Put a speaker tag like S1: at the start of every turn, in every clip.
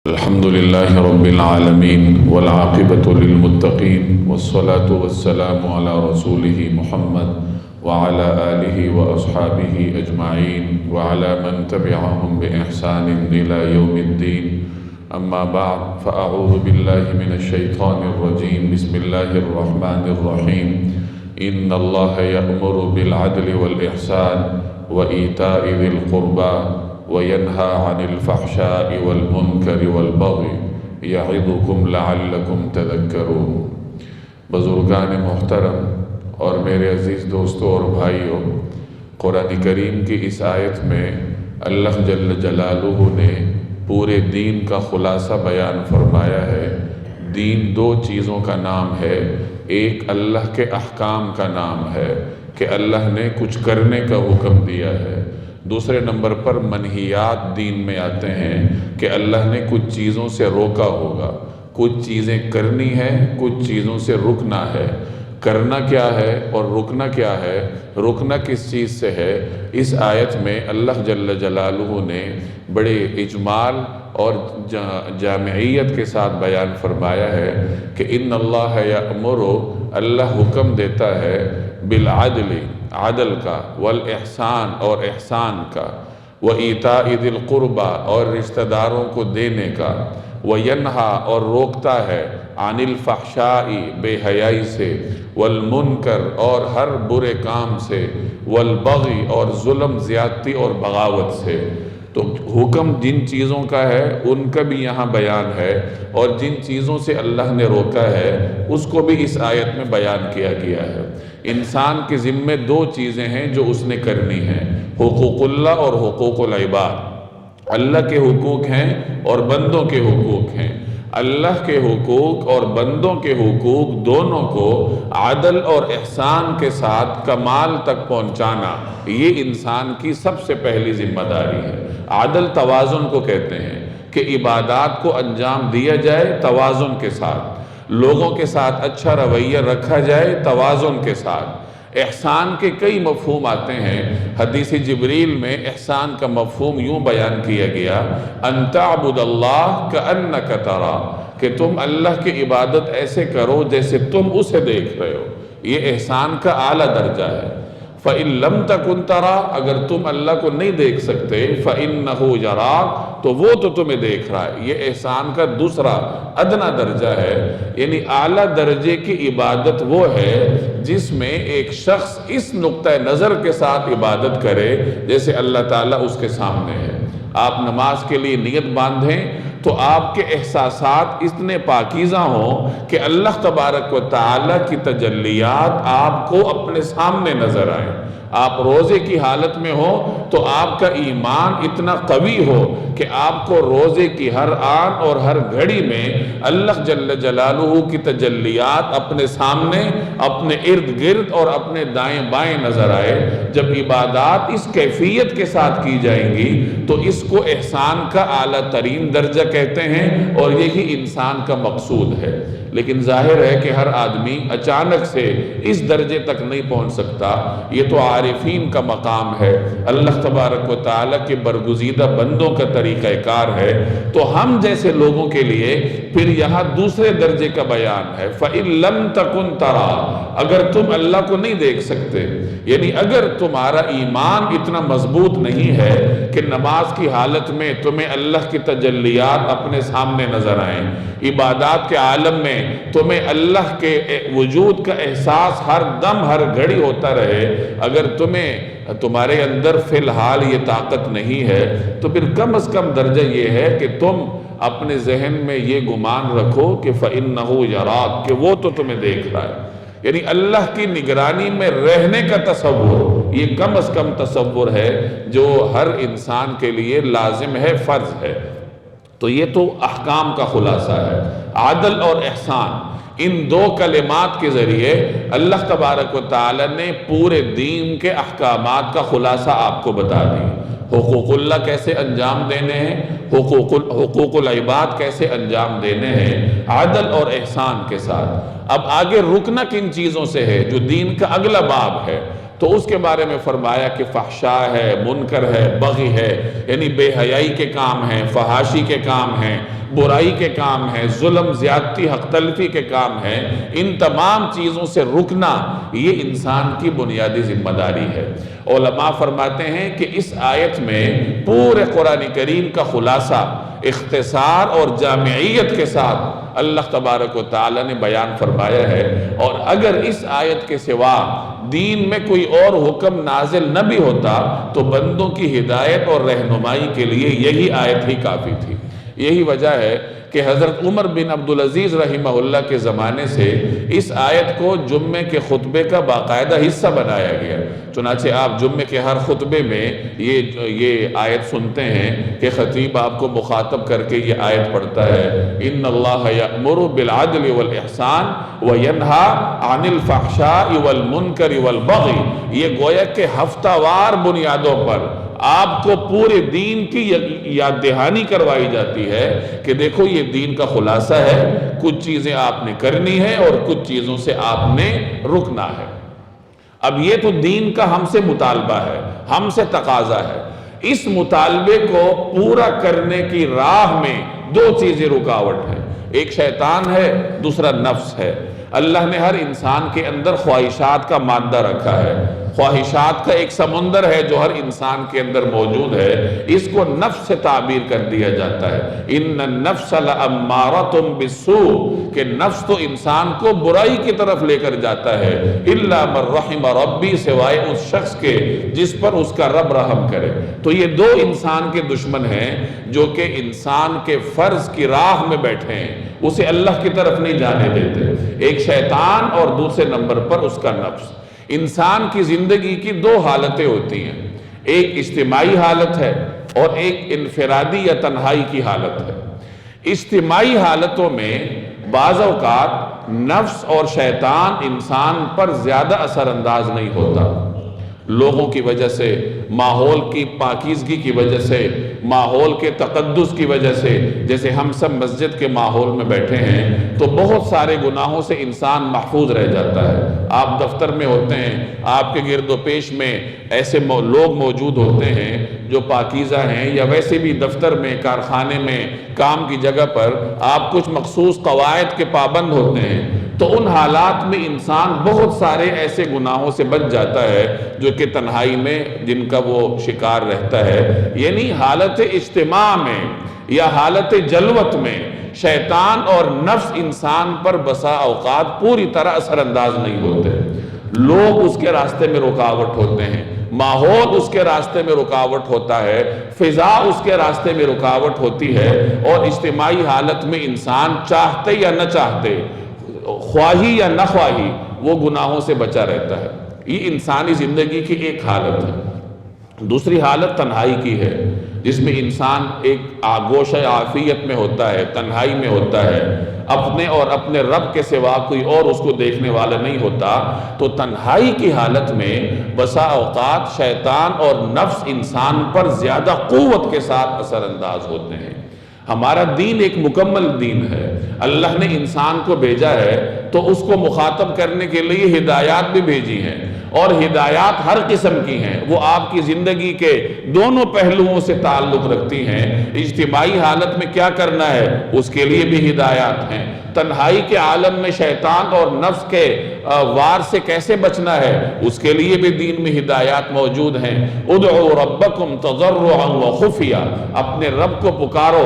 S1: الحمد لله رب العالمين والعاقبة للمتقين والصلاة والسلام على رسوله محمد وعلى آله وأصحابه أجمعين وعلى من تبعهم بإحسان إلى يوم الدين. أما بعد فأعوذ بالله من الشيطان الرجيم. بسم الله الرحمن الرحيم. إن الله يأمر بالعدل والإحسان وإيتاء ذي القربى وَيَنْهَى عَنِ الْفَحْشَاءِ وَالْمُنْكَرِ وَالْبَغْيِ يَعِظُكُمْ لَعَلَّكُمْ تَذَكَّرُونَ. بزرگان محترم اور میرے عزیز دوستوں اور بھائیوں، قرآن کریم کی اس آیت میں اللہ جل جلالہ نے پورے دین کا خلاصہ بیان فرمایا ہے. دین دو چیزوں کا نام ہے. ایک اللہ کے احکام کا نام ہے کہ اللہ نے کچھ کرنے کا حکم دیا ہے. دوسرے نمبر پر منہیات دین میں آتے ہیں کہ اللہ نے کچھ چیزوں سے روکا ہوگا. کچھ چیزیں کرنی ہے، کچھ چیزوں سے رکنا ہے. کرنا کیا ہے اور رکنا کیا ہے؟ رکنا کس چیز سے ہے؟ اس آیت میں اللہ جل جلالہ نے بڑے اجمال اور جامعیت کے ساتھ بیان فرمایا ہے کہ ان اللہ یأمر، اللہ حکم دیتا ہے بالعدل، عدل کا، والاحسان اور احسان کا، وایتاء ذی القربى اور رشتہ داروں کو دینے کا، وینہا اور روکتا ہے عن الفحشاء بے حیائی سے، والمنکر اور ہر برے کام سے، والبغی اور ظلم زیادتی اور بغاوت سے. تو حکم جن چیزوں کا ہے ان کا بھی یہاں بیان ہے، اور جن چیزوں سے اللہ نے روکا ہے اس کو بھی اس آیت میں بیان کیا گیا ہے. انسان کے ذمے دو چیزیں ہیں جو اس نے کرنی ہیں، حقوق اللہ اور حقوق العباد. اللہ کے حقوق ہیں اور بندوں کے حقوق ہیں. اللہ کے حقوق اور بندوں کے حقوق دونوں کو عدل اور احسان کے ساتھ کمال تک پہنچانا، یہ انسان کی سب سے پہلی ذمہ داری ہے. عدل توازن کو کہتے ہیں کہ عبادات کو انجام دیا جائے توازن کے ساتھ، لوگوں کے ساتھ اچھا رویہ رکھا جائے توازن کے ساتھ. احسان کے کئی مفہوم آتے ہیں. حدیث جبریل میں احسان کا مفہوم یوں بیان کیا گیا، ان تعبد اللہ کأنک ترا، کہ تم اللہ کی عبادت ایسے کرو جیسے تم اسے دیکھ رہے ہو. یہ احسان کا اعلیٰ درجہ ہے. فَإِن لَمْ تَكُنْ تَرَى، اگر تم اللہ کو نہیں دیکھ سکتے، فَإِنَّهُ يَرَاكَ، تو وہ تو تمہیں دیکھ رہا ہے. یہ احسان کا دوسرا ادنا درجہ ہے. یعنی اعلیٰ درجے کی عبادت وہ ہے جس میں ایک شخص اس نقطہ نظر کے ساتھ عبادت کرے جیسے اللہ تعالیٰ اس کے سامنے ہے. آپ نماز کے لیے نیت باندھیں تو آپ کے احساسات اتنے پاکیزہ ہوں کہ اللہ تبارک و تعالیٰ کی تجلیات آپ کو اپنے سامنے نظر آئیں. آپ روزے کی حالت میں ہو تو آپ کا ایمان اتنا قوی ہو کہ آپ کو روزے کی ہر آن اور ہر گھڑی میں اللہ جل جلالہ کی تجلیات اپنے سامنے، اپنے ارد گرد اور اپنے دائیں بائیں نظر آئے. جب عبادات اس کیفیت کے ساتھ کی جائیں گی تو اس کو احسان کا اعلیٰ ترین درجہ کہتے ہیں، اور یہی انسان کا مقصود ہے. لیکن ظاہر ہے کہ ہر آدمی اچانک سے اس درجے تک نہیں پہنچ سکتا. یہ تو عارفین کا مقام ہے، اللہ تبارک و تعالیٰ کے برگزیدہ بندوں کا طریقہ کار ہے. تو ہم جیسے لوگوں کے لیے پھر یہاں دوسرے درجے کا بیان ہے. فَإِن لَمْ تَكُنْ تَرَى، اگر تم اللہ کو نہیں دیکھ سکتے، یعنی اگر تمہارا ایمان اتنا مضبوط نہیں ہے کہ نماز کی حالت میں تمہیں اللہ کی تجلیات اپنے سامنے نظر آئیں، عبادات کے عالم میں تمہیں اللہ کے وجود کا احساس ہر دم ہر گھڑی ہوتا رہے، اگر تمہارے اندر فی الحال یہ طاقت نہیں ہے تو پھر کم از کم درجہ یہ ہے کہ تم اپنے ذہن میں یہ گمان رکھو کہ فَإِنَّهُ يَرَاكَ، کہ وہ تو تمہیں دیکھ رہا ہے. یعنی اللہ کی نگرانی میں رہنے کا تصور، یہ کم از کم تصور ہے جو ہر انسان کے لیے لازم ہے، فرض ہے. تو یہ تو احکام کا خلاصہ ہے. عدل اور احسان، ان دو کلمات کے ذریعے اللہ تبارک و تعالی نے پورے دین کے احکامات کا خلاصہ آپ کو بتا دی. حقوق اللہ کیسے انجام دینے ہیں، حقوق العباد کیسے انجام دینے ہیں، عدل اور احسان کے ساتھ. اب آگے رکنا کن چیزوں سے ہے جو دین کا اگلا باب ہے. تو اس کے بارے میں فرمایا کہ فحشاء ہے، منکر ہے، بغی ہے، یعنی بے حیائی کے کام ہیں، فحاشی کے کام ہیں، برائی کے کام ہیں، ظلم، زیادتی، حق تلفی کے کام ہیں، ان تمام چیزوں سے رکنا یہ انسان کی بنیادی ذمہ داری ہے۔ علماء فرماتے ہیں کہ اس آیت میں پورے قرآن کریم کا خلاصہ اختصار اور جامعیت کے ساتھ اللہ تبارک و تعالی نے بیان فرمایا ہے، اور اگر اس آیت کے سوا دین میں کوئی اور حکم نازل نہ بھی ہوتا تو بندوں کی ہدایت اور رہنمائی کے لیے یہی آیت ہی کافی تھی۔ یہی وجہ ہے کہ حضرت عمر بن عبدالعزیز رحمہ اللہ کے زمانے سے اس آیت کو جمعے کے خطبے کا باقاعدہ حصہ بنایا گیا۔ چنانچہ آپ جمعے کے ہر خطبے میں یہ آیت سنتے ہیں کہ خطیب آپ کو مخاطب کر کے یہ آیت پڑھتا ہے، ان اللہ یأمر بالعدل والاحسان وینہا عن الفحشاء والمنکر والبغی۔ یہ گویا کہ ہفتہ وار بنیادوں پر آپ کو پورے دین کی یاد دہانی کروائی جاتی ہے کہ دیکھو یہ دین کا خلاصہ ہے، کچھ چیزیں آپ نے کرنی ہے اور کچھ چیزوں سے آپ نے رکنا ہے۔ اب یہ تو دین کا ہم سے مطالبہ ہے، ہم سے تقاضا ہے۔ اس مطالبے کو پورا کرنے کی راہ میں دو چیزیں رکاوٹ ہیں، ایک شیطان ہے، دوسرا نفس ہے۔ اللہ نے ہر انسان کے اندر خواہشات کا مادہ رکھا ہے، خواہشات کا ایک سمندر ہے جو ہر انسان کے اندر موجود ہے، اس کو نفس سے تعبیر کر دیا جاتا ہے۔ ان النفس لامارۃ بالسوء، کہ نفس تو انسان کو برائی کی طرف لے کر جاتا ہے، الا من رحم ربی، سوائے اس شخص کے جس پر اس کا رب رحم کرے۔ تو یہ دو انسان کے دشمن ہیں جو کہ انسان کے فرض کی راہ میں بیٹھے ہیں، اسے اللہ کی طرف نہیں جانے دیتے، ایک شیطان اور دوسرے نمبر پر اس کا نفس۔ انسان کی زندگی کی دو حالتیں ہوتی ہیں، ایک اجتماعی حالت ہے اور ایک انفرادی یا تنہائی کی حالت ہے۔ اجتماعی حالتوں میں بعض اوقات نفس اور شیطان انسان پر زیادہ اثر انداز نہیں ہوتا، لوگوں کی وجہ سے، ماحول کی پاکیزگی کی وجہ سے، ماحول کے تقدس کی وجہ سے۔ جیسے ہم سب مسجد کے ماحول میں بیٹھے ہیں تو بہت سارے گناہوں سے انسان محفوظ رہ جاتا ہے۔ آپ دفتر میں ہوتے ہیں، آپ کے گرد و پیش میں ایسے لوگ موجود ہوتے ہیں جو پاکیزہ ہیں، یا ویسے بھی دفتر میں، کارخانے میں، کام کی جگہ پر آپ کچھ مخصوص قواعد کے پابند ہوتے ہیں، تو ان حالات میں انسان بہت سارے ایسے گناہوں سے بچ جاتا ہے جو کہ تنہائی میں جن کا وہ شکار رہتا ہے۔ یعنی حالت اجتماع میں یا حالت جلوت میں شیطان اور نفس انسان پر بسا اوقات پوری طرح اثر انداز نہیں ہوتے، لوگ اس کے راستے میں رکاوٹ ہوتے ہیں، ماحول اس کے راستے میں رکاوٹ ہوتا ہے، فضا اس کے راستے میں رکاوٹ ہوتی ہے، اور اجتماعی حالت میں انسان چاہتے یا نہ چاہتے، خواہی یا نہ خواہی، وہ گناہوں سے بچا رہتا ہے۔ یہ انسانی زندگی کی ایک حالت ہے۔ دوسری حالت تنہائی کی ہے، جس میں انسان ایک آگوش عافیت میں ہوتا ہے، تنہائی میں ہوتا ہے، اپنے اور اپنے رب کے سوا کوئی اور اس کو دیکھنے والا نہیں ہوتا۔ تو تنہائی کی حالت میں بسا اوقات شیطان اور نفس انسان پر زیادہ قوت کے ساتھ اثر انداز ہوتے ہیں۔ ہمارا دین ایک مکمل دین ہے، اللہ نے انسان کو بھیجا ہے تو اس کو مخاطب کرنے کے لیے ہدایات بھی بھیجی ہیں، اور ہدایات ہر قسم کی ہیں، وہ آپ کی زندگی کے دونوں پہلوؤں سے تعلق رکھتی ہیں۔ اجتماعی حالت میں کیا کرنا ہے اس کے لیے بھی ہدایات ہیں، تنہائی کے عالم میں شیطان اور نفس کے وار سے کیسے بچنا ہے اس کے لیے بھی دین میں ہدایات موجود ہیں۔ ادعوا ربکم تضرعا وخفیا، اپنے رب کو پکارو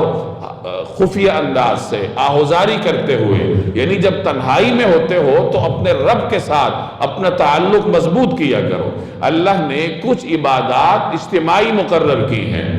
S1: خفیہ انداز سے، آہوزاری کرتے ہوئے، یعنی جب تنہائی میں ہوتے ہو تو اپنے رب کے ساتھ اپنا تعلق مضبوط کیا کرو۔ اللہ نے کچھ عبادات اجتماعی مقرر کی ہیں،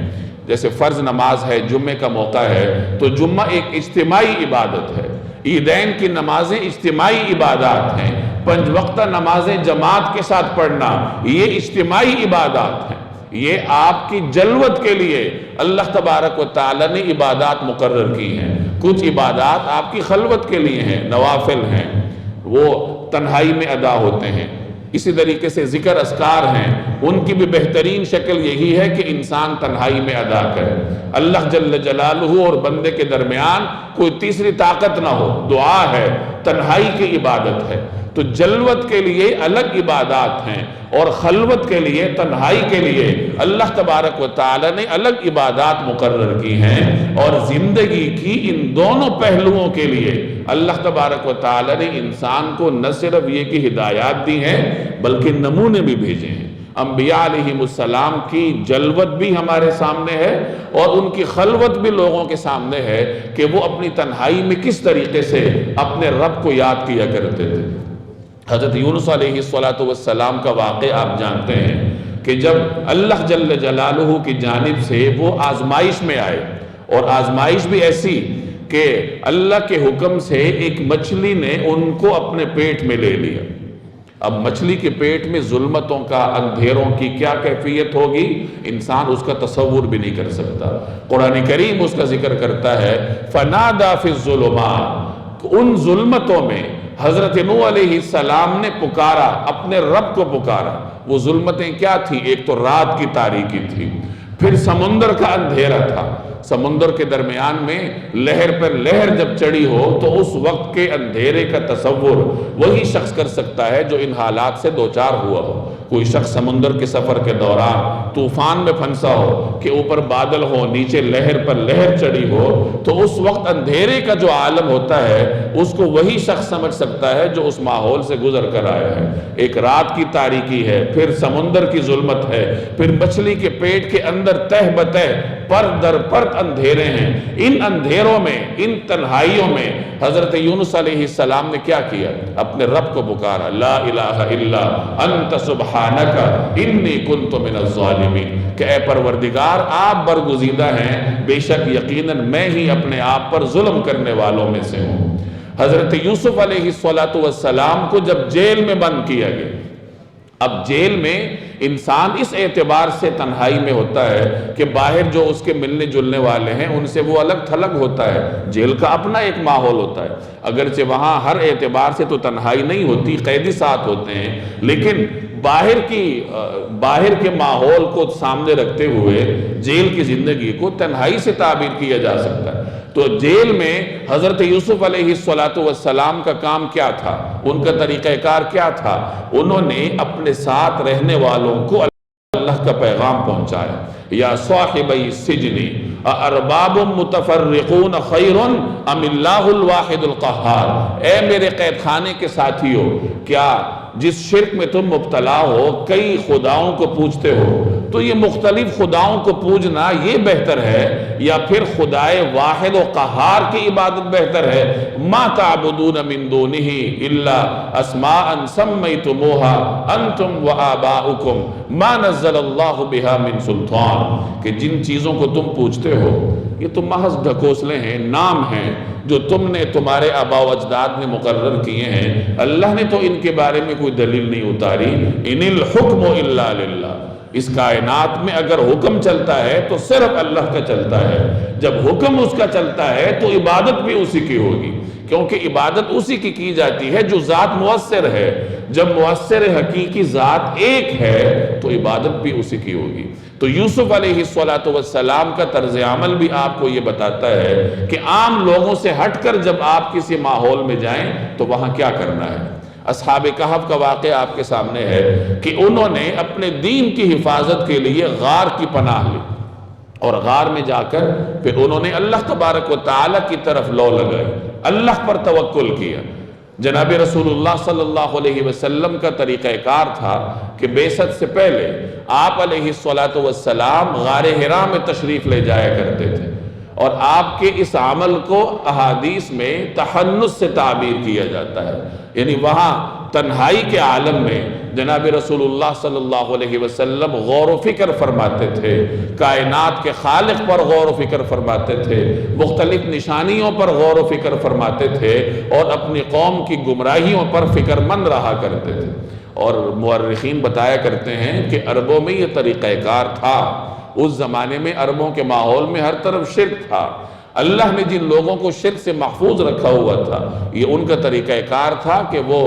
S1: جیسے فرض نماز ہے، جمعے کا موقع ہے تو جمعہ ایک اجتماعی عبادت ہے، عیدین کی نمازیں اجتماعی عبادات ہیں، 5 وقتہ نمازیں جماعت کے ساتھ پڑھنا یہ اجتماعی عبادات ہیں۔ یہ آپ کی جلوت کے لیے اللہ تبارک و تعالی نے عبادات مقرر کی ہیں۔ کچھ عبادات آپ کی خلوت کے لیے ہیں، نوافل ہیں، وہ تنہائی میں ادا ہوتے ہیں۔ اسی طریقے سے ذکر اذکار ہیں، ان کی بھی بہترین شکل یہی ہے کہ انسان تنہائی میں ادا کرے، اللہ جل جلالہ اور بندے کے درمیان کوئی تیسری طاقت نہ ہو، دعا ہے، تنہائی کی عبادت ہے۔ تو جلوت کے لیے الگ عبادات ہیں اور خلوت کے لیے، تنہائی کے لیے اللہ تبارک و تعالی نے الگ عبادات مقرر کی ہیں، اور زندگی کی ان دونوں پہلوؤں کے لیے اللہ تبارک و تعالی نے انسان کو نہ صرف یہ کہ ہدایات دی ہیں بلکہ نمونے بھی بھیجے ہیں۔ انبیاء علیہم السلام کی جلوت بھی ہمارے سامنے ہے اور ان کی خلوت بھی لوگوں کے سامنے ہے کہ وہ اپنی تنہائی میں کس طریقے سے اپنے رب کو یاد کیا کرتے تھے۔ حضرت یونس علیہ السلام کا واقعہ آپ جانتے ہیں کہ جب اللہ جل جلالہ کی جانب سے وہ آزمائش میں آئے، اور آزمائش بھی ایسی کہ اللہ کے حکم سے ایک مچھلی نے ان کو اپنے پیٹ میں لے لیا۔ اب مچھلی کے پیٹ میں ظلمتوں کا، اندھیروں کی کیا کیفیت ہوگی، انسان اس کا تصور بھی نہیں کر سکتا۔ قرآن کریم اس کا ذکر کرتا ہے فَنَادَى فِي الظُّلُمَاتِ، ان ظلمتوں میں حضرت نوح علیہ السلام نے پکارا، اپنے رب کو پکارا۔ وہ ظلمتیں کیا تھی؟ ایک تو رات کی تاریکی تھی، پھر سمندر کا اندھیرا تھا۔ سمندر کے درمیان میں لہر پر لہر جب چڑھی ہو تو اس وقت کے اندھیرے کا تصور وہی شخص کر سکتا ہے جو ان حالات سے دوچار ہوا ہو۔ کوئی شخص سمندر کے سفر کے دوران طوفان میں پھنسا ہو کہ اوپر بادل ہو، نیچے لہر پر لہر چڑھی ہو، تو اس وقت اندھیرے کا جو عالم ہوتا ہے اس کو وہی شخص سمجھ سکتا ہے جو اس ماحول سے گزر کر آیا ہے۔ ایک رات کی تاریکی ہے، پھر سمندر کی ظلمت ہے، پھر مچھلی کے پیٹ کے اندر تہ بتہ پر در پرت اندھیرے ہیں۔ ان اندھیروں میں، ان تنہائیوں میں حضرت یونس علیہ السلام نے کیا کیا؟ اپنے رب کو پکارا، لا الہ الا انت سبحانک انی کنت من الظالمین، کہ اے پروردگار آپ برگزیدہ ہیں، بے شک یقیناً میں ہی اپنے آپ پر ظلم کرنے والوں میں سے ہوں۔ حضرت یوسف علیہ السلام کو جب جیل میں بند کیا گیا، اب جیل میں انسان اس اعتبار سے تنہائی میں ہوتا ہے کہ باہر جو اس کے ملنے جلنے والے ہیں ان سے وہ الگ تھلگ ہوتا ہے۔ جیل کا اپنا ایک ماحول ہوتا ہے، اگرچہ وہاں ہر اعتبار سے تو تنہائی نہیں ہوتی، قیدی ساتھ ہوتے ہیں، لیکن باہر کے ماحول کو سامنے رکھتے ہوئے جیل کی زندگی کو تنہائی سے تعبیر کیا جا سکتا ہے۔ تو جیل میں حضرت یوسف علیہ السلام کا کام کیا تھا، ان کا طریقہ کار کیا تھا؟ انہوں نے اپنے ساتھ رہنے والوں کو اللہ کا پیغام پہنچایا۔ یا صاحبی السجن ارباب متفرقون خیر ام اللہ الواحد القہار، اے میرے قید خانے کے ساتھیو، کیا جس شرک میں تم مبتلا ہو، کئی خداؤں کو پوجتے ہو، تو یہ مختلف خداؤں کو پوجنا یہ بہتر ہے یا پھر خدائے واحد و قہار کی عبادت بہتر ہے؟ ما تعبدون من دونہ الا اسماء سمیتموها انتم وآباؤکم ما نزل اللہ بها من سلطان، کہ جن چیزوں کو تم پوجتے ہو یہ تو محض ڈھکوسلے ہیں، نام ہیں جو تم نے، تمہارے آباء و اجداد نے مقرر کیے ہیں، اللہ نے تو ان کے بارے میں کوئی دلیل نہیں اتاری۔ ان الحکم الا للہ، اس کائنات میں اگر حکم چلتا ہے تو صرف اللہ کا چلتا ہے۔ جب حکم اس کا چلتا ہے تو عبادت بھی اسی کی ہوگی، کیونکہ عبادت اسی کی جاتی ہے جو ذات مؤثر ہے۔ جب مؤثر حقیقی ذات ایک ہے تو عبادت بھی اسی کی ہوگی۔ تو یوسف علیہ السلام کا طرز عمل بھی آپ کو یہ بتاتا ہے کہ عام لوگوں سے ہٹ کر جب آپ کسی ماحول میں جائیں تو وہاں کیا کرنا ہے۔ اصحاب کہف کا واقعہ آپ کے سامنے ہے کہ انہوں نے اپنے دین کی حفاظت کے لیے غار کی پناہ لی، اور غار میں جا کر پھر انہوں نے اللہ تبارک و تعالی کی طرف لو لگائی، اللہ پر توکل کیا۔ جناب رسول اللہ صلی اللہ علیہ وسلم کا طریقہ کار تھا کہ بعثت سے پہلے آپ علیہ السلام غار حرا میں تشریف لے جایا کرتے تھے، اور آپ کے اس عمل کو احادیث میں تحنث سے تعبیر کیا جاتا ہے، یعنی وہاں تنہائی کے عالم میں جناب رسول اللہ صلی اللہ علیہ وسلم غور و فکر فرماتے تھے، کائنات کے خالق پر غور و فکر فرماتے تھے، مختلف نشانیوں پر غور و فکر فرماتے تھے، اور اپنی قوم کی گمراہیوں پر فکر مند رہا کرتے تھے۔ اور مورخین بتایا کرتے ہیں کہ عربوں میں یہ طریقہ کار تھا، اس زمانے میں عربوں کے ماحول میں ہر طرف شرک تھا، اللہ نے جن لوگوں کو شرک سے محفوظ رکھا ہوا تھا یہ ان کا طریقہ کار تھا کہ وہ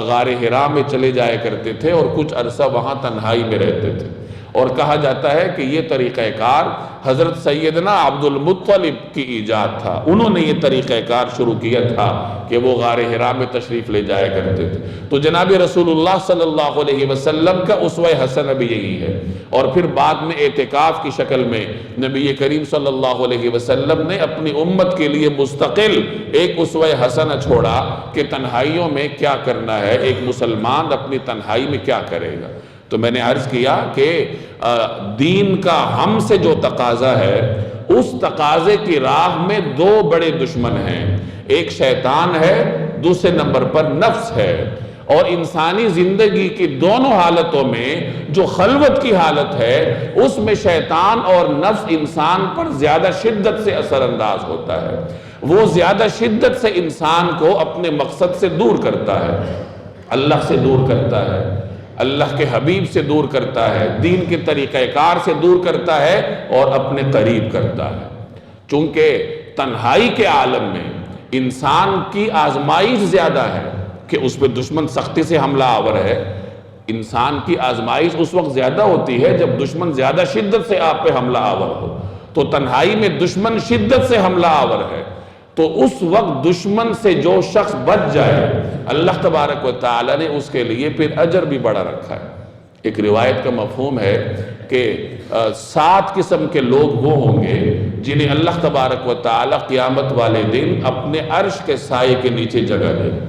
S1: غار حرا میں چلے جایا کرتے تھے اور کچھ عرصہ وہاں تنہائی میں رہتے تھے، اور کہا جاتا ہے کہ یہ طریقہ کار حضرت سیدنا عبد المطلب کی ایجاد تھا، انہوں نے یہ طریقہ کار شروع کیا تھا کہ وہ غار حرا میں تشریف لے جایا کرتے تھے۔ تو جناب رسول اللہ صلی اللہ علیہ وسلم کا اسوہ حسن بھی یہی ہے، اور پھر بعد میں اعتکاف کی شکل میں نبی کریم صلی اللہ علیہ وسلم نے اپنی امت کے لیے مستقل ایک اسوہ حسن چھوڑا کہ تنہائیوں میں کیا کرنا ہے، ایک مسلمان اپنی تنہائی میں کیا کرے گا۔ تو میں نے عرض کیا کہ دین کا ہم سے جو تقاضا ہے، اس تقاضے کی راہ میں دو بڑے دشمن ہیں، ایک شیطان ہے، دوسرے نمبر پر نفس ہے۔ اور انسانی زندگی کی دونوں حالتوں میں جو خلوت کی حالت ہے، اس میں شیطان اور نفس انسان پر زیادہ شدت سے اثر انداز ہوتا ہے، وہ زیادہ شدت سے انسان کو اپنے مقصد سے دور کرتا ہے، اللہ سے دور کرتا ہے، اللہ کے حبیب سے دور کرتا ہے، دین کے طریقہ کار سے دور کرتا ہے اور اپنے قریب کرتا ہے۔ چونکہ تنہائی کے عالم میں انسان کی آزمائش زیادہ ہے کہ اس پہ دشمن سختی سے حملہ آور ہے۔ انسان کی آزمائش اس وقت زیادہ ہوتی ہے جب دشمن زیادہ شدت سے آپ پہ حملہ آور ہو، تو تنہائی میں دشمن شدت سے حملہ آور ہے، تو اس وقت دشمن سے جو شخص بچ جائے، اللہ تبارک و تعالی نے اس کے لیے پھر اجر بھی بڑا رکھا ہے۔ ایک روایت کا مفہوم ہے کہ 7 قسم کے لوگ وہ ہوں گے جنہیں اللہ تبارک و تعالی قیامت والے دن اپنے عرش کے سائے کے نیچے جگہ دے گا،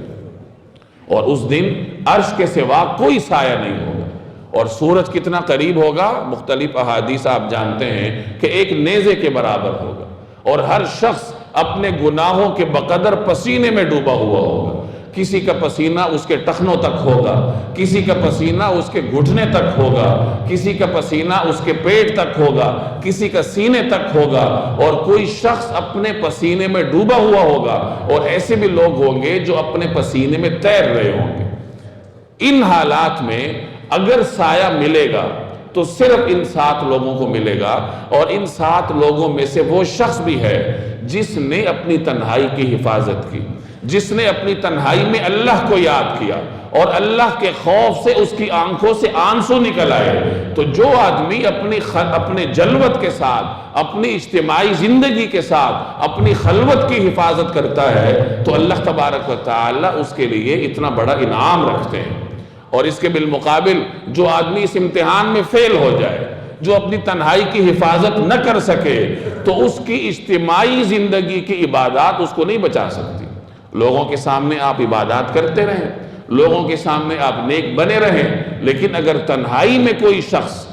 S1: اور اس دن عرش کے سوا کوئی سایہ نہیں ہوگا، اور سورج کتنا قریب ہوگا، مختلف احادیث آپ جانتے ہیں کہ ایک نیزے کے برابر ہوگا، اور ہر شخص اپنے گناہوں کے بقدر پسینے میں ڈوبا ہوا ہوگا۔ کسی کا پسینہ اس کے ٹخنوں تک ہوگا، کسی کا پسینہ اس کے گھٹنے تک ہوگا، کسی کا پسینہ اس کے پیٹ تک ہوگا، کسی کا سینے تک ہوگا، اور کوئی شخص اپنے پسینے میں ڈوبا ہوا ہوگا، اور ایسے بھی لوگ ہوں گے جو اپنے پسینے میں تیر رہے ہوں گے۔ ان حالات میں اگر سایہ ملے گا تو صرف ان 7 لوگوں کو ملے گا، اور ان 7 لوگوں میں سے وہ شخص بھی ہے جس نے اپنی تنہائی کی حفاظت کی، جس نے اپنی تنہائی میں اللہ کو یاد کیا، اور اللہ کے خوف سے اس کی آنکھوں سے آنسو نکل آئے۔ تو جو آدمی اپنے جلوت کے ساتھ، اپنی اجتماعی زندگی کے ساتھ اپنی خلوت کی حفاظت کرتا ہے، تو اللہ تبارک و تعالی اس کے لیے اتنا بڑا انعام رکھتے ہیں۔ اور اس کے بالمقابل جو آدمی اس امتحان میں فیل ہو جائے، جو اپنی تنہائی کی حفاظت نہ کر سکے، تو اس کی اجتماعی زندگی کی عبادات اس کو نہیں بچا سکتی۔ لوگوں کے سامنے آپ عبادات کرتے رہیں، لوگوں کے سامنے آپ نیک بنے رہیں، لیکن اگر تنہائی میں کوئی شخص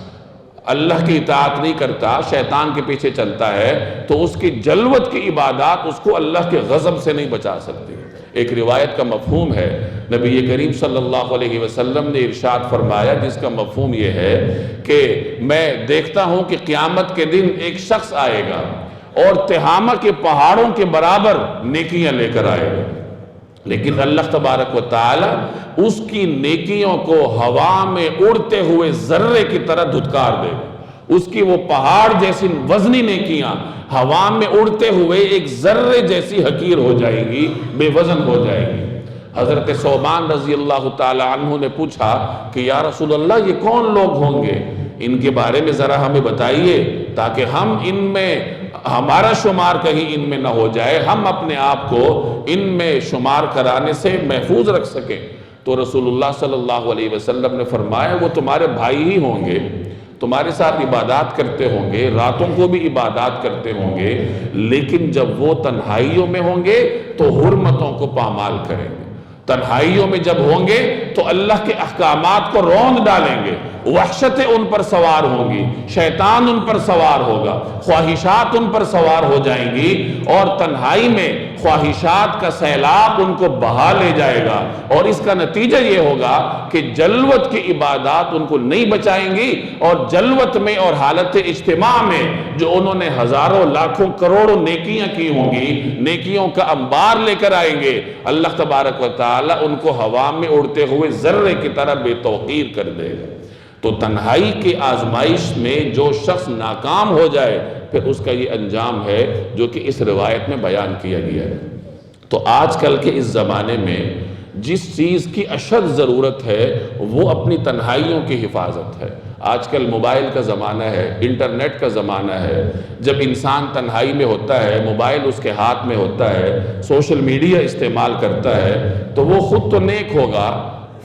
S1: اللہ کی اطاعت نہیں کرتا، شیطان کے پیچھے چلتا ہے، تو اس کی جلوت کی عبادات اس کو اللہ کے غضب سے نہیں بچا سکتی۔ ایک روایت کا مفہوم ہے، نبی کریم صلی اللہ علیہ وسلم نے ارشاد فرمایا، جس کا مفہوم یہ ہے کہ میں دیکھتا ہوں کہ قیامت کے دن ایک شخص آئے گا اور تہامہ کے پہاڑوں کے برابر نیکیاں لے کر آئے گا، لیکن اللہ تبارک و تعالی اس کی نیکیوں کو ہوا میں اڑتے ہوئے ذرے کی طرح دھتکار دے گا۔ اس کی وہ پہاڑ جیسی وزنی نیکیاں ہوا میں اڑتے ہوئے ایک ذرے جیسی حقیر ہو جائے گی، بے وزن ہو جائے گی۔ حضرت ثوبان رضی اللہ تعالی عنہ نے پوچھا کہ یا رسول اللہ، یہ کون لوگ ہوں گے؟ ان کے بارے میں ذرا ہمیں بتائیے تاکہ ہم ان میں ہمارا شمار کہیں ان میں نہ ہو جائے، ہم اپنے آپ کو ان میں شمار کرانے سے محفوظ رکھ سکیں۔ تو رسول اللہ صلی اللہ علیہ وسلم نے فرمایا، وہ تمہارے بھائی ہی ہوں گے، تمہارے ساتھ عبادات کرتے ہوں گے، راتوں کو بھی عبادات کرتے ہوں گے، لیکن جب وہ تنہائیوں میں ہوں گے تو حرمتوں کو پامال کریں گے۔ تنہائیوں میں جب ہوں گے تو اللہ کے احکامات کو روند ڈالیں گے، وحشتیں ان پر سوار ہوں گی، شیطان ان پر سوار ہوگا، خواہشات ان پر سوار ہو جائیں گی، اور تنہائی میں خواہشات کا سیلاب ان کو بہا لے جائے گا، اور اس کا نتیجہ یہ ہوگا کہ جلوت کی عبادات ان کو نہیں بچائیں گی، اور جلوت میں اور حالت اجتماع میں جو انہوں نے ہزاروں لاکھوں کروڑوں نیکیاں کی ہوں گی، نیکیوں کا انبار لے کر آئیں گے، اللہ تبارک و تعالی ان کو ہوا میں اڑتے ہوئے ذرے کی طرح بے توقیر کر دے گا۔ تو تنہائی کی آزمائش میں جو شخص ناکام ہو جائے، پھر اس کا یہ انجام ہے جو کہ اس روایت میں بیان کیا گیا ہے۔ تو آج کل کے اس زمانے میں جس چیز کی اشد ضرورت ہے وہ اپنی تنہائیوں کی حفاظت ہے، آج کل موبائل کا زمانہ ہے، انٹرنیٹ کا زمانہ ہے۔ جب انسان تنہائی میں ہوتا ہے، موبائل اس کے ہاتھ میں ہوتا ہے، سوشل میڈیا استعمال کرتا ہے، تو وہ خود تو نیک ہوگا،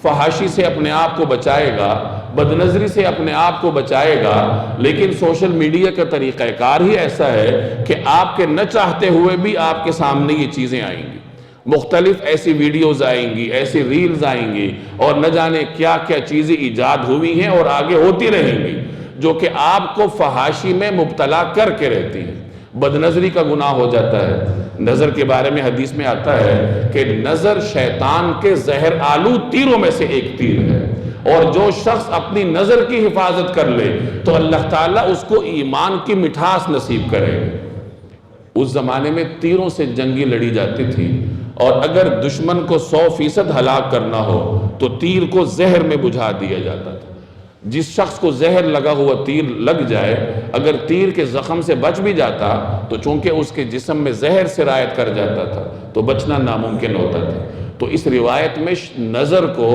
S1: فحاشی سے اپنے آپ کو بچائے گا، بدنظری سے اپنے آپ کو بچائے گا، لیکن سوشل میڈیا کا طریقہ کار ہی ایسا ہے کہ آپ کے نہ چاہتے ہوئے بھی آپ کے سامنے یہ چیزیں آئیں گی، مختلف ایسی ویڈیوز آئیں گی، ایسی ریلز آئیں گی، اور نہ جانے کیا کیا چیزیں ایجاد ہوئی ہیں اور آگے ہوتی رہیں گی، جو کہ آپ کو فحاشی میں مبتلا کر کے رہتی ہیں۔ بدنظری کا گناہ ہو جاتا ہے۔ نظر کے بارے میں حدیث میں آتا ہے کہ نظر شیطان کے زہر آلود تیروں میں سے ایک تیر ہے، اور جو شخص اپنی نظر کی حفاظت کر لے تو اللہ تعالیٰ اس کو ایمان کی مٹھاس نصیب کرے۔ اس زمانے میں تیروں سے جنگیں لڑی جاتی تھی، اور اگر دشمن کو 100% ہلاک کرنا ہو تو تیر کو زہر میں بجھا دیا جاتا تھا۔ جس شخص کو زہر لگا ہوا تیر لگ جائے، اگر تیر کے زخم سے بچ بھی جاتا تو چونکہ اس کے جسم میں زہر سرایت کر جاتا تھا تو بچنا ناممکن ہوتا تھا۔ تو اس روایت میں نظر کو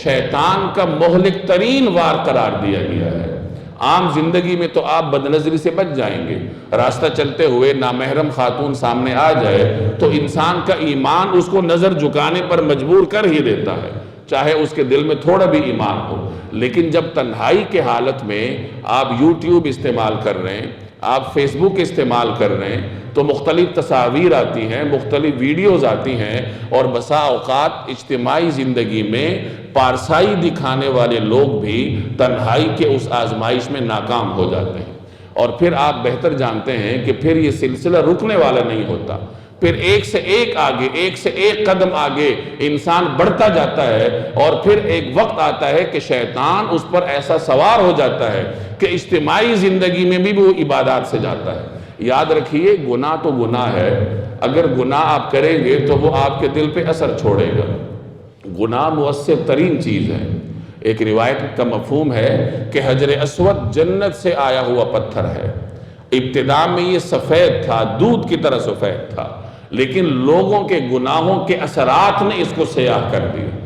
S1: شیطان کا مہلک ترین وار قرار دیا گیا ہے۔ عام زندگی میں تو آپ بدنظری سے بچ جائیں گے، راستہ چلتے ہوئے نامحرم خاتون سامنے آ جائے تو انسان کا ایمان اس کو نظر جھکانے پر مجبور کر ہی دیتا ہے، چاہے اس کے دل میں تھوڑا بھی ایمان ہو۔ لیکن جب تنہائی کے حالت میں آپ یوٹیوب استعمال کر رہے ہیں، آپ فیس بک استعمال کر رہے ہیں، تو مختلف تصاویر آتی ہیں، مختلف ویڈیوز آتی ہیں، اور بسا اوقات اجتماعی زندگی میں پارسائی دکھانے والے لوگ بھی تنہائی کے اس آزمائش میں ناکام ہو جاتے ہیں، اور پھر آپ بہتر جانتے ہیں کہ پھر یہ سلسلہ رکنے والا نہیں ہوتا، پھر ایک سے ایک آگے، ایک سے ایک قدم آگے انسان بڑھتا جاتا ہے، اور پھر ایک وقت آتا ہے کہ شیطان اس پر ایسا سوار ہو جاتا ہے کہ اجتماعی زندگی میں بھی وہ عبادات سے جاتا ہے۔ یاد رکھیے، گناہ تو گناہ ہے، اگر گناہ آپ کریں گے تو وہ آپ کے دل پہ اثر چھوڑے گا۔ گناہ مؤثر ترین چیز ہے۔ ایک روایت کا مفہوم ہے کہ حجر اسود جنت سے آیا ہوا پتھر ہے۔ ابتداء میں یہ سفید تھا، دودھ کی طرح سفید تھا، لیکن لوگوں کے گناہوں کے اثرات نے اس کو سیاہ کر دیا۔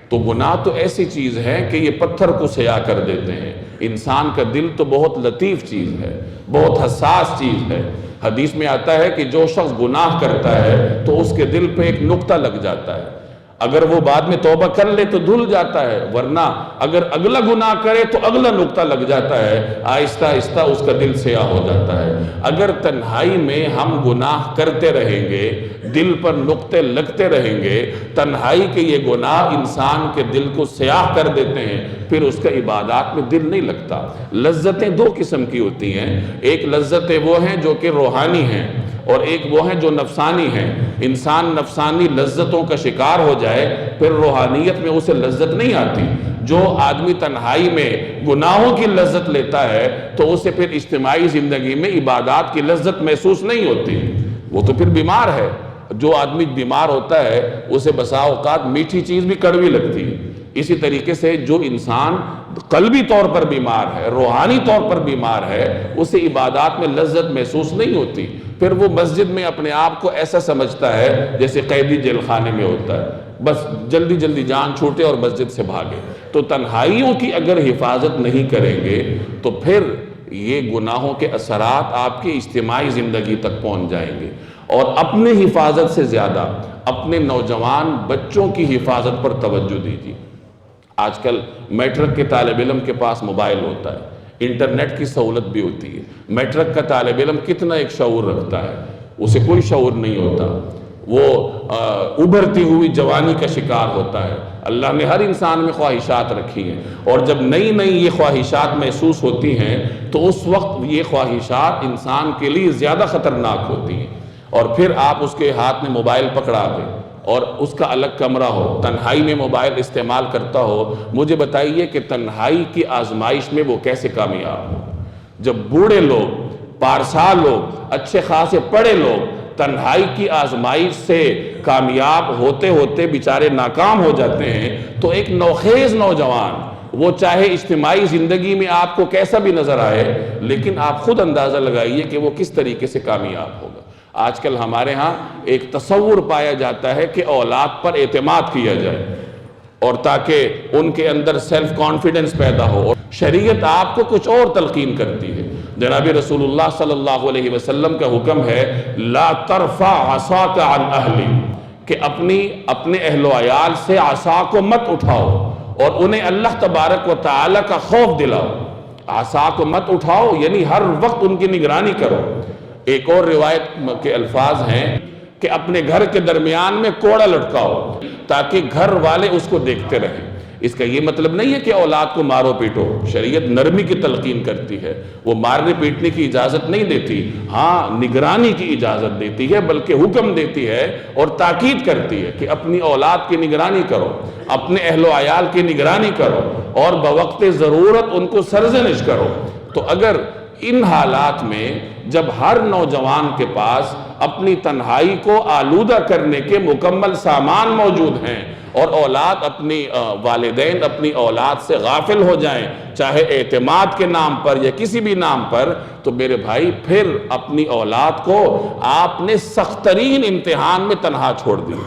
S1: تو گناہ تو ایسی چیز ہے کہ یہ پتھر کو سیاہ کر دیتے ہیں۔ انسان کا دل تو بہت لطیف چیز ہے، بہت حساس چیز ہے۔ حدیث میں آتا ہے کہ جو شخص گناہ کرتا ہے تو اس کے دل پہ ایک نقطہ لگ جاتا ہے، اگر وہ بعد میں توبہ کر لے تو دھل جاتا ہے، ورنہ اگر اگلا گناہ کرے تو اگلا نقطہ لگ جاتا ہے، آہستہ آہستہ اس کا دل سیاہ ہو جاتا ہے۔ اگر تنہائی میں ہم گناہ کرتے رہیں گے، دل پر نقطے لگتے رہیں گے، تنہائی کے یہ گناہ انسان کے دل کو سیاہ کر دیتے ہیں، پھر اس کا عبادات میں دل نہیں لگتا۔ لذتیں دو قسم کی ہوتی ہیں، ایک لذتیں وہ ہیں جو کہ روحانی ہیں، اور ایک وہ ہیں جو نفسانی ہیں۔ انسان نفسانی لذتوں کا شکار ہو جائے پھر روحانیت میں اسے لذت نہیں آتی۔ جو آدمی تنہائی میں گناہوں کی لذت لیتا ہے تو اسے پھر اجتماعی زندگی میں عبادات کی لذت محسوس نہیں ہوتی، وہ تو پھر بیمار ہے۔ جو آدمی بیمار ہوتا ہے اسے بسا اوقات میٹھی چیز بھی کڑوی لگتی ہے۔ اسی طریقے سے جو انسان قلبی طور پر بیمار ہے، روحانی طور پر بیمار ہے، اسے عبادات میں لذت محسوس نہیں ہوتی، پھر وہ مسجد میں اپنے آپ کو ایسا سمجھتا ہے جیسے قیدی جیل خانے میں ہوتا ہے، بس جلدی جلدی جان چھوٹے اور مسجد سے بھاگے۔ تو تنہائیوں کی اگر حفاظت نہیں کریں گے تو پھر یہ گناہوں کے اثرات آپ کی اجتماعی زندگی تک پہنچ جائیں گے۔ اور اپنے حفاظت سے زیادہ اپنے نوجوان بچوں کی حفاظت پر توجہ دیجیے۔ آج کل میٹرک کے طالب علم کے پاس موبائل ہوتا ہے، انٹرنیٹ کی سہولت بھی ہوتی ہے۔ میٹرک کا طالب علم کتنا ایک شعور رکھتا ہے، اسے کوئی شعور نہیں ہوتا، وہ ابھرتی ہوئی جوانی کا شکار ہوتا ہے۔ اللہ نے ہر انسان میں خواہشات رکھی ہیں، اور جب نئی نئی یہ خواہشات محسوس ہوتی ہیں تو اس وقت یہ خواہشات انسان کے لیے زیادہ خطرناک ہوتی ہیں۔ اور پھر آپ اس کے ہاتھ میں موبائل پکڑا دیں اور اس کا الگ کمرہ ہو، تنہائی میں موبائل استعمال کرتا ہو، مجھے بتائیے کہ تنہائی کی آزمائش میں وہ کیسے کامیاب ہو؟ جب بوڑھے لوگ، پارسا لوگ، اچھے خاصے پڑھے لوگ تنہائی کی آزمائش سے کامیاب ہوتے ہوتے بیچارے ناکام ہو جاتے ہیں، تو ایک نوخیز نوجوان، وہ چاہے اجتماعی زندگی میں آپ کو کیسا بھی نظر آئے، لیکن آپ خود اندازہ لگائیے کہ وہ کس طریقے سے کامیاب ہوگا۔ آج کل ہمارے ہاں ایک تصور پایا جاتا ہے کہ اولاد پر اعتماد کیا جائے، اور تاکہ ان کے اندر سیلف کانفیڈنس پیدا ہو. اور شریعت آپ کو کچھ اور تلقین کرتی ہے. جناب رسول اللہ صلی اللہ علیہ وسلم کا حکم ہے لا ترفع عصاک عن اہلی، کہ اپنے اہل و عیال سے عصا کو مت اٹھاؤ اور انہیں اللہ تبارک و تعالی کا خوف دلاؤ. عصا کو مت اٹھاؤ یعنی ہر وقت ان کی نگرانی کرو. ایک اور روایت کے الفاظ ہیں کہ اپنے گھر کے درمیان میں کوڑا لٹکاؤ تاکہ گھر والے اس کو دیکھتے رہیں. اس کا یہ مطلب نہیں ہے کہ اولاد کو مارو پیٹو. شریعت نرمی کی تلقین کرتی ہے، وہ مارنے پیٹنے کی اجازت نہیں دیتی، ہاں نگرانی کی اجازت دیتی ہے، بلکہ حکم دیتی ہے اور تاکید کرتی ہے کہ اپنی اولاد کی نگرانی کرو، اپنے اہل و عیال کی نگرانی کرو اور بوقت ضرورت ان کو سرزنش کرو. تو اگر ان حالات میں جب ہر نوجوان کے پاس اپنی تنہائی کو آلودہ کرنے کے مکمل سامان موجود ہیں اور اولاد والدین اپنی اولاد سے غافل ہو جائیں، چاہے اعتماد کے نام پر یا کسی بھی نام پر، تو میرے بھائی پھر اپنی اولاد کو آپ نے سخت ترین امتحان میں تنہا چھوڑ دیا.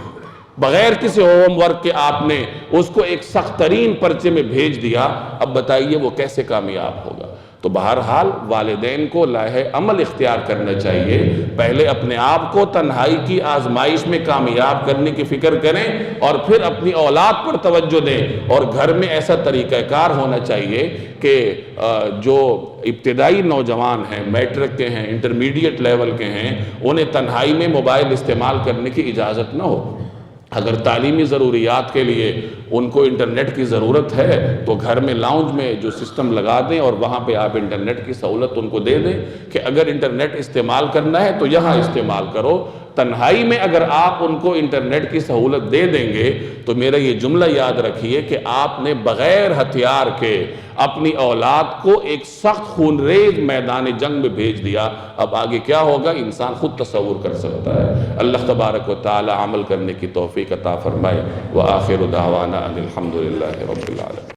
S1: بغیر کسی ہوم ورک کے آپ نے اس کو ایک سخت ترین پرچے میں بھیج دیا. اب بتائیے وہ کیسے کامیاب ہوگا؟ تو بہرحال والدین کو لاہے عمل اختیار کرنا چاہیے. پہلے اپنے آپ کو تنہائی کی آزمائش میں کامیاب کرنے کی فکر کریں اور پھر اپنی اولاد پر توجہ دیں. اور گھر میں ایسا طریقہ کار ہونا چاہیے کہ جو ابتدائی نوجوان ہیں، میٹرک کے ہیں، انٹرمیڈیٹ لیول کے ہیں، انہیں تنہائی میں موبائل استعمال کرنے کی اجازت نہ ہو. اگر تعلیمی ضروریات کے لیے ان کو انٹرنیٹ کی ضرورت ہے تو گھر میں لاؤنج میں جو سسٹم لگا دیں اور وہاں پہ آپ انٹرنیٹ کی سہولت ان کو دے دیں کہ اگر انٹرنیٹ استعمال کرنا ہے تو یہاں استعمال کرو. تنہائی میں اگر آپ ان کو انٹرنیٹ کی سہولت دے دیں گے تو میرا یہ جملہ یاد رکھیے کہ آپ نے بغیر ہتھیار کے اپنی اولاد کو ایک سخت خونریز میدان جنگ میں بھیج دیا. اب آگے کیا ہوگا انسان خود تصور کر سکتا ہے. اللہ تبارک و تعالی عمل کرنے کی توفیق عطا فرمائے. وآخر دعوانا ان الحمدللہ رب العالمین.